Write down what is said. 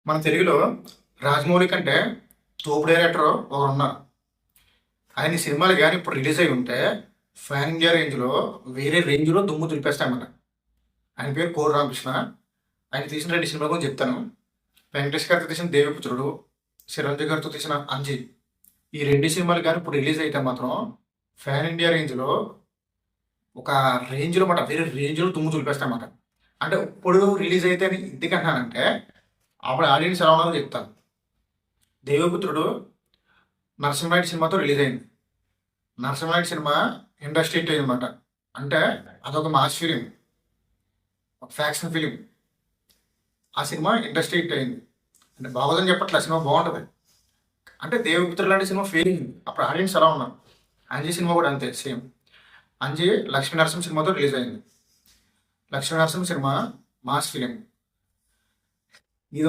మన తెలుగులో రాజమౌళి కంటే తోపు డైరెక్టర్ ఒకరు ఉన్నారు. ఆయన సినిమాలు కానీ ఇప్పుడు రిలీజ్ అయి ఉంటే ఫ్యాన్ ఇండియా రేంజ్లో వేరే రేంజ్లో దుమ్ము దులిపేస్తాయన్నమాట. ఆయన పేరు కోడి రామకృష్ణ. ఆయన తీసిన 2 సినిమాల గురించి చెప్తాను. వెంకటేష్ గారితో తీసిన దేవిపుత్రుడు, చిరంజీవి గారితో తీసిన అంజీ. ఈ 2 సినిమాలు కానీ ఇప్పుడు రిలీజ్ అయితే మాత్రం ఫ్యాన్ ఇండియా రేంజ్లో ఒక రేంజ్లో మాట వేరే రేంజ్లో దుమ్ము దులిపేస్తాయన్నమాట. అంటే ఇప్పుడు రిలీజ్ అయితే అని ఎందుకంటానంటే అప్పుడు ఆడియన్స్ ఎలా ఉన్నారో చెప్తాను. దేవపుత్రుడు నరసింహారెడ్డి సినిమాతో రిలీజ్ అయింది. నరసింహారెడ్డి సినిమా ఇండస్ట్రీ హిట్ అయింది అనమాట. అంటే అదొక మాస్ ఫిలిం, ఒక ఫ్యాక్షన్ ఫిలిం. ఆ సినిమా ఇండస్ట్రీ హిట్ అయింది. అంటే బాగోదని చెప్పట్లే, ఆ సినిమా బాగుంటుంది. అంటే దేవపుత్రుడు లాంటి సినిమా ఫెయిల్ అయింది. అప్పుడు ఆడియన్స్ ఎలా ఉన్నారు. అంజీ సినిమా కూడా అంతే సేమ్. అంజీ లక్ష్మీ నరసింహ సినిమాతో రిలీజ్ అయింది. Lakshmi Narasimha cinema mass film.